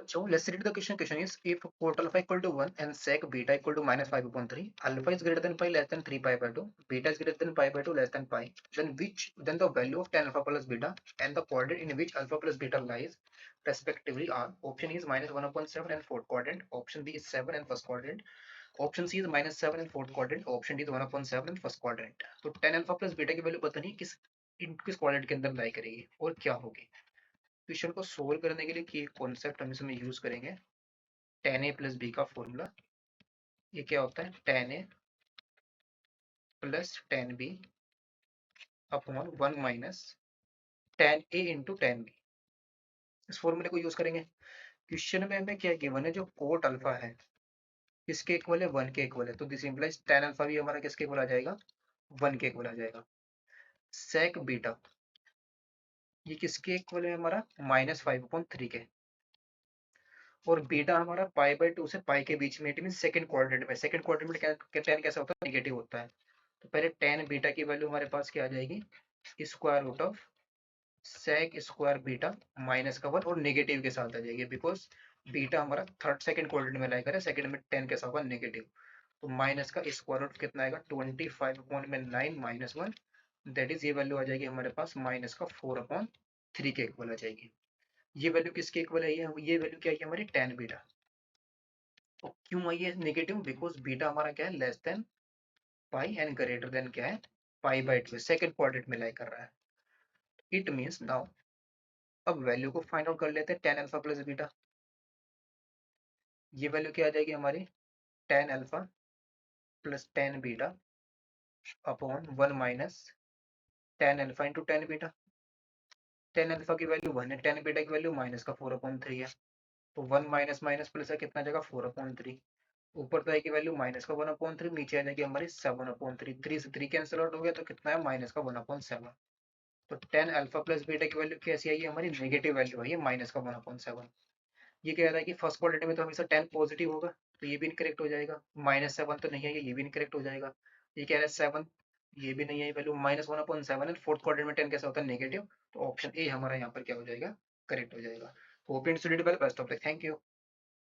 So let's read the question. Question is if cot alpha equal to 1 and sec beta equal to minus 5 upon 3, alpha is greater than pi less than 3 pi by 2, beta is greater than pi by 2 less than pi, then the value of tan alpha plus beta and the quadrant in which alpha plus beta lies respectively are option E is minus 1 upon 7 and fourth quadrant, option B is 7 and first quadrant, option C is minus 7 and fourth quadrant, option D is 1 upon 7 and first quadrant. तो tan alpha plus beta की value पता नहीं किस quadrant के अंदर लाई करेगी और क्या होगी। क्वेश्चन को सोल्व करने के लिए की कॉन्सेप्ट हम इसमें यूज करेंगे tan a प्लस बी का फॉर्मूला। ये क्या होता है tan a plus tan b upon 1 minus tan a into tan b। इस फॉर्मूले को यूज करेंगे। क्वेश्चन में हमें क्या गिवन है, जो कोट अल्फा है किसके इक्वल है 1 के इक्वल है, तो दिस इंप्लाइज tan अल्फा भी हमारा किसके इक्वल आ जाएगा 1 के इक्वल आ जाएगा। sec बीटा ये किसके इक्वल है हमारा माइनस 5/3 के, और बीटा हमारा पाई बाय 2 से पाई के बीच में, इट मीन सेकंड क्वाड्रेंट में। सेकंड क्वाड्रेंट में tan कैसा होता है नेगेटिव होता है। तो पहले tan बीटा की वैल्यू हमारे पास क्या आ जाएगी square root of sec square beta minus का 1 और नेगेटिव के साथ आ जाएगी, बिकॉज बीटा हमारा थर्ड सेकंड क्वाड्रेंट में लाएगा, सेकंड में tan कैसा होगा नेगेटिव। तो माइनस का स्क्वायर रूट कितना आएगा 25/9 माइनस 1, दैट इज ये वैल्यू आ जाएगी हमारे पास माइनस का 4/3 के इक्वल आ जाएगी। ये वैल्यू किसके इक्वल है, ये वैल्यू क्या है हमारी tan बीटा। तो क्यों आई है नेगेटिव, बिकॉज बीटा हमारा क्या है less than pi and greater than क्या है पाई बाय 2, सेकंड क्वाड्रेंट में लाई कर रहा है। इट मींस नाउ अब वैल्यू को फाइंड आउट कर लेते हैं tan अल्फा प्लस बीटा। ये वैल्यू क्या आ जाएगी हमारी tan alpha plus tan beta upon 1 minus tan alpha into tan beta. tan alpha की वैल्यू 1 है, tan बीटा की वैल्यू माइनस का 4/3 है। तो 1 माइनस माइनस प्लस है कितना आ जाएगा 4/3। ऊपर तो आएगी वैल्यू माइनस का 1/3, नीचे आ जाएगी हमारी 7/3। 3 से 3 कैंसिल आउट हो गया तो कितना है माइनस का 1/7। तो tan अल्फा प्लस बीटा की वैल्यू कैसी आई है हमारी नेगेटिव वैल्यू आई है माइनस का 1/7। ये कह रहा है कि फर्स्ट क्वाड्रेंट में तो हमेशा tan पॉजिटिव होगा, तो ये भी इनकरेक्ट हो जाएगा। -7 तो नहीं है, ये भी इनकरेक्ट हो जाएगा। ये कह रहा है 7, ये भी नहीं है वैल्यू -1/7 है। फोर्थ क्वाड्रेंट में tan कैसा होता है नेगेटिव, तो ऑप्शन ए हमारा यहाँ पर क्या हो जाएगा करेक्ट हो जाएगा। Hope and student well, best of luck, thank you.